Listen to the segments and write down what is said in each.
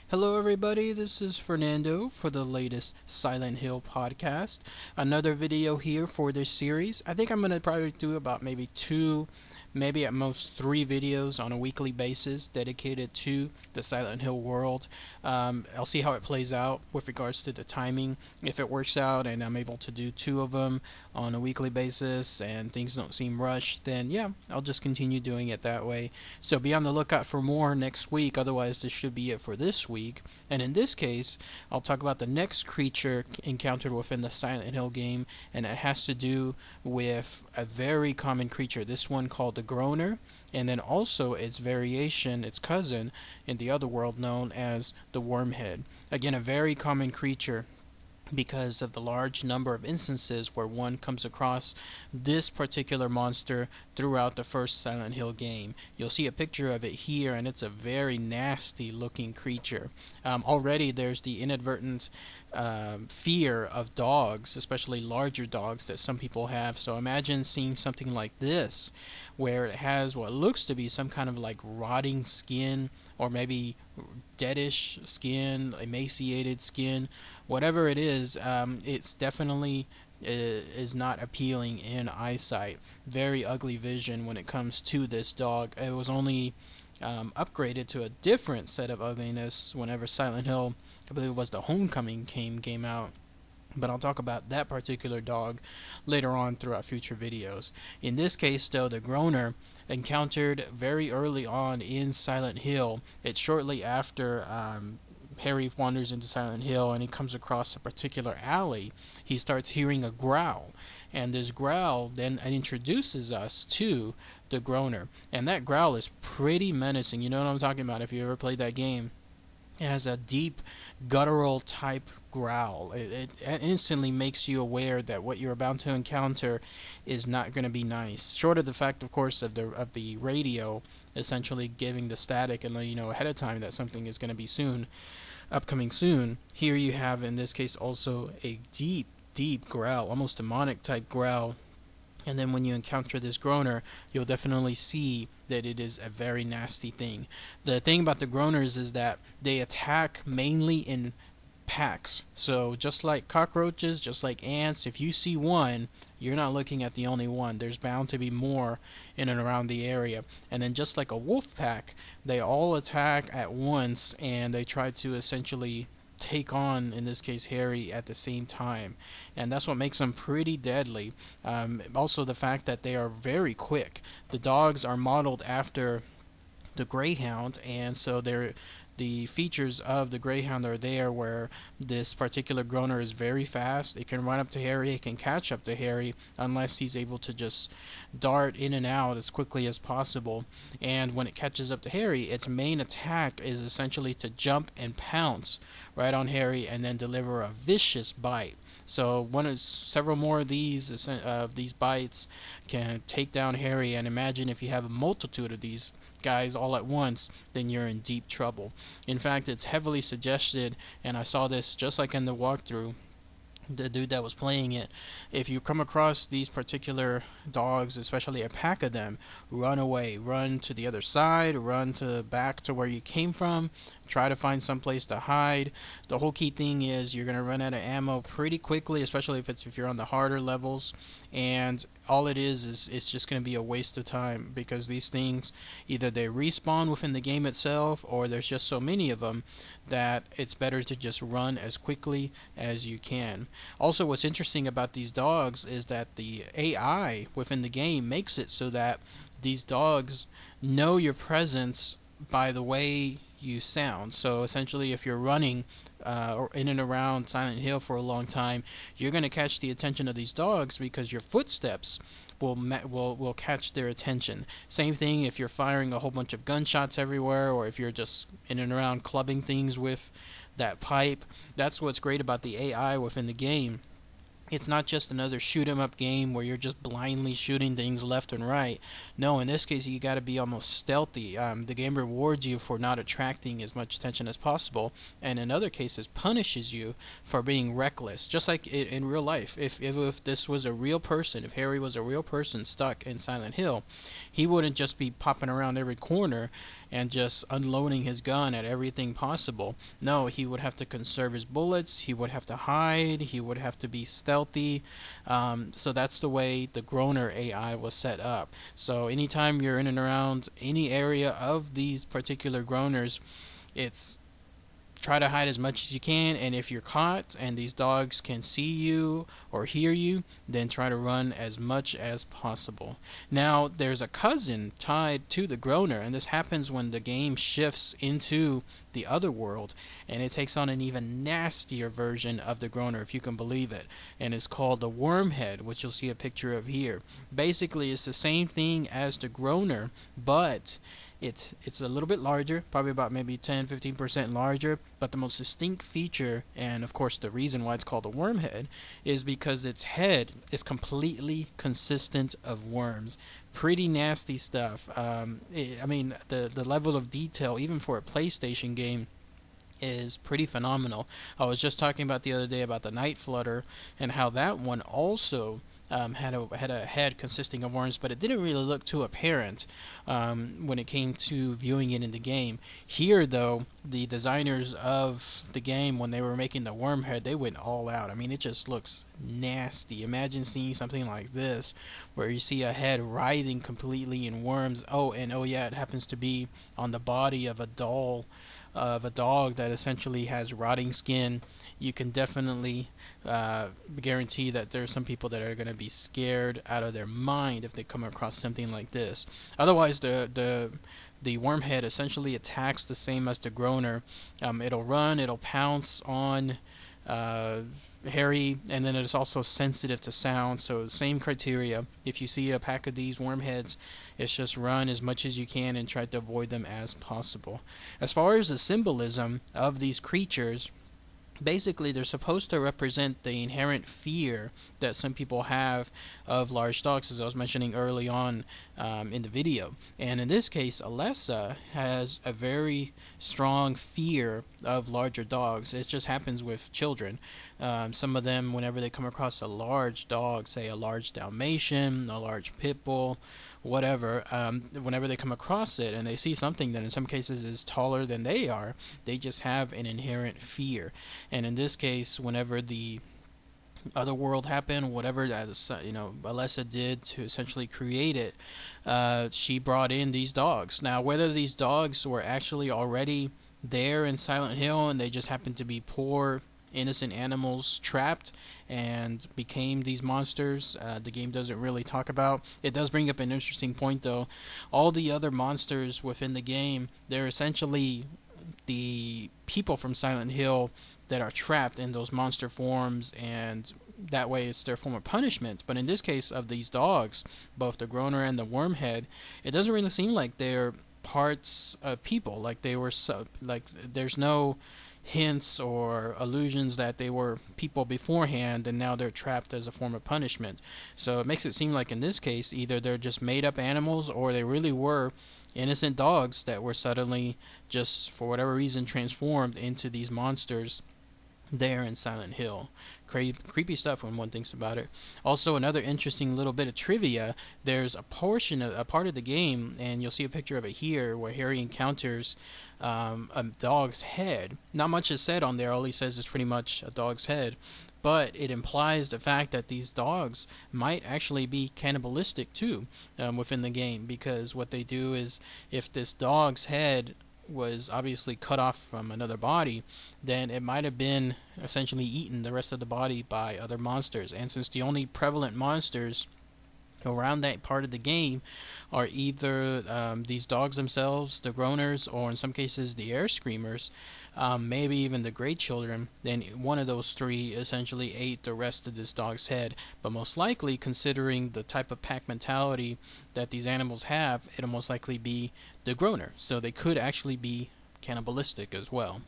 Hello, everybody. This is Fernando for the latest Silent Hill podcast. Another video here for this series. I think I'm going to probably do about maybe two, maybe at most three videos on a weekly basis dedicated to the Silent Hill world. I'll see how it plays out with regards to the timing. If it works out and I'm able to do two of them on a weekly basis and things don't seem rushed, then yeah, I'll just continue doing it that way. So be on the lookout for more next week. Otherwise, this should be it for this week. And in this case, I'll talk about the next creature encountered within the Silent Hill game, and it has to do with a very common creature. This one called the Groaner, and then also its variation, its cousin, in the other world known as the Wormhead. Again, a very common creature because of the large number of instances where one comes across this particular monster throughout the first Silent Hill game. You'll see a picture of it here, and it's a very nasty looking creature. Already there's the inadvertent fear of dogs, especially larger dogs that some people have. So imagine seeing something like this where it has what looks to be some kind of like rotting skin, or maybe deadish skin, emaciated skin, whatever it is. It's definitely is not appealing in eyesight. Very ugly vision when it comes to this dog. It was only upgraded to a different set of ugliness whenever Silent Hill, I believe it was the Homecoming came out. But I'll talk about that particular dog later on throughout future videos. In this case, though, the Groaner encountered very early on in Silent Hill. It's shortly after Harry wanders into Silent Hill and he comes across a particular alley. He starts hearing a growl, and this growl then introduces us to the Groaner. And that growl is pretty menacing. You know what I'm talking about if you ever played that game. It has a deep, guttural type growl. It instantly makes you aware that what you're about to encounter is not going to be nice. Short of the fact, of course, of the radio essentially giving the static and letting you know ahead of time that something is going to be upcoming soon. Here you have, in this case, also a deep, deep growl, almost demonic type growl. And then when you encounter this Groaner, you'll definitely see that it is a very nasty thing. The thing about the Groaners is that they attack mainly in packs. So just like cockroaches, just like ants, if you see one, you're not looking at the only one. There's bound to be more in and around the area. And then just like a wolf pack, they all attack at once, and they try to essentially take on, in this case, Harry at the same time, and that's what makes them pretty deadly. Also, the fact that they are very quick. The dogs are modeled after the Greyhound, and so the features of the Greyhound are there, where this particular Groaner is very fast. It can run up to Harry, it can catch up to Harry, unless he's able to just dart in and out as quickly as possible. And when it catches up to Harry, its main attack is essentially to jump and pounce right on Harry and then deliver a vicious bite. So several more of these bites can take down Harry, and imagine if you have a multitude of these guys all at once, then you're in deep trouble. In fact, it's heavily suggested, and I saw this just like in the walkthrough, the dude that was playing it, if you come across these particular dogs, especially a pack of them, run away, run to the other side, run to back to where you came from, try to find some place to hide. The whole key thing is you're going to run out of ammo pretty quickly, especially if you're on the harder levels, and all it is it's just going to be a waste of time, because these things, either they respawn within the game itself, or there's just so many of them that it's better to just run as quickly as you can. Also, what's interesting about these dogs is that the AI within the game makes it so that these dogs know your presence by the way you sound. So essentially, if you're running or in and around Silent Hill for a long time, you're going to catch the attention of these dogs because your footsteps will catch their attention. Same thing if you're firing a whole bunch of gunshots everywhere, or if you're just in and around clubbing things with that pipe. That's what's great about the AI within the game. It's not just another shoot 'em up game where you're just blindly shooting things left and right. No, in this case you got to be almost stealthy. The game rewards you for not attracting as much attention as possible, and in other cases punishes you for being reckless. Just like in real life, if this was a real person, if Harry was a real person stuck in Silent Hill, he wouldn't just be popping around every corner and just unloading his gun at everything possible. No, he would have to conserve his bullets, he would have to hide, he would have to be stealthy. So that's the way the Groaner AI was set up. So anytime you're in and around any area of these particular Groaners, it's try to hide as much as you can, and if you're caught and these dogs can see you or hear you, then try to run as much as possible. Now there's a cousin tied to the Groaner, and this happens when the game shifts into the other world, and it takes on an even nastier version of the Groaner, if you can believe it, and it's called the Wormhead, which you'll see a picture of here. Basically it's the same thing as the Groaner, but it's a little bit larger, probably about maybe 10-15% larger, but the most distinct feature, and of course the reason why it's called a Wormhead, is because its head is completely consistent of worms. Pretty nasty stuff. I mean, the level of detail, even for a PlayStation game, is pretty phenomenal. I was just talking about the other day about the Night Flutter, and how that one also had a head consisting of worms, but it didn't really look too apparent when it came to viewing it in the game. Here, though, the designers of the game, when they were making the worm head, they went all out. I mean, it just looks nasty. Imagine seeing something like this, where you see a head writhing completely in worms. Oh yeah, it happens to be on the body of a dog that essentially has rotting skin. You can definitely guarantee that there's some people that are going to be scared out of their mind if they come across something like this. Otherwise, the Wormhead essentially attacks the same as the Groaner. It'll run, it'll pounce on Harry, and then it's also sensitive to sound, so same criteria. If you see a pack of these Wormheads, it's just run as much as you can and try to avoid them as possible. As far as the symbolism of these creatures, basically they're supposed to represent the inherent fear that some people have of large dogs, as I was mentioning early on in the video. And in this case, Alessa has a very strong fear of larger dogs. It just happens with children. Some of them, whenever they come across a large dog, say a large Dalmatian, a large pit bull, whatever, whenever they come across it and they see something that in some cases is taller than they are, they just have an inherent fear. And in this case, whenever the other world happened, whatever Alessa did to essentially create it, she brought in these dogs. Now, whether these dogs were actually already there in Silent Hill and they just happened to be poor innocent animals trapped and became these monsters, the game doesn't really talk about. It does bring up an interesting point, though. All the other monsters within the game, they're essentially the people from Silent Hill that are trapped in those monster forms, and that way it's their form of punishment. But in this case of these dogs, both the Groaner and the Wormhead, it doesn't really seem like they're parts of people, like they were like there's no hints or allusions that they were people beforehand and now they're trapped as a form of punishment. So it makes it seem like in this case either they're just made up animals or they really were innocent dogs that were suddenly just for whatever reason transformed into these monsters there in Silent Hill. Creepy stuff when one thinks about it. Also, another interesting little bit of trivia, there's a part of the game, and you'll see a picture of it here, where Harry encounters a dog's head. Not much is said on there, all he says is pretty much a dog's head, but it implies the fact that these dogs might actually be cannibalistic too within the game, because what they do is if this dog's head was obviously cut off from another body, then it might have been essentially eaten the rest of the body by other monsters. And since the only prevalent monsters around that part of the game are either these dogs themselves, the Groaners, or in some cases the Air Screamers, maybe even the Grey Children, then one of those three essentially ate the rest of this dog's head. But most likely, considering the type of pack mentality that these animals have, it'll most likely be the Groaner. So they could actually be cannibalistic as well.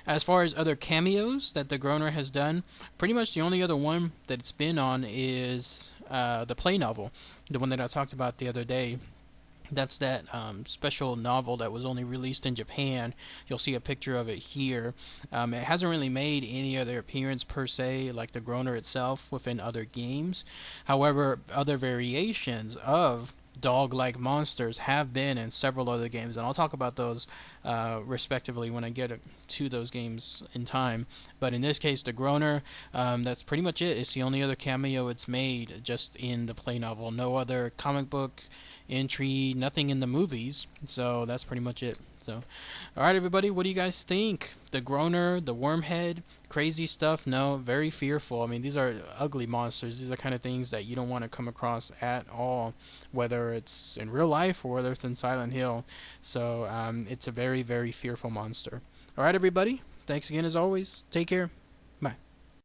As far as other cameos that the Groaner has done, pretty much the only other one that it's been on is the play novel, the one that I talked about the other day. That's that special novel that was only released in Japan. You'll see a picture of it here. It hasn't really made any other appearance per se, like the Groaner itself, within other games. However, other variations of dog-like monsters have been in several other games, and I'll talk about those respectively when I get to those games in time. But in this case, the Groaner, that's pretty much it. It's the only other cameo it's made just in the play novel. No other comic book entry, nothing in the movies. So that's pretty much it. So, all right, everybody, what do you guys think? The Groaner, the Wormhead, crazy stuff? No, very fearful. I mean, these are ugly monsters. These are kind of things that you don't want to come across at all, whether it's in real life or whether it's in Silent Hill. So, it's a very, very fearful monster. All right, everybody. Thanks again as always. Take care.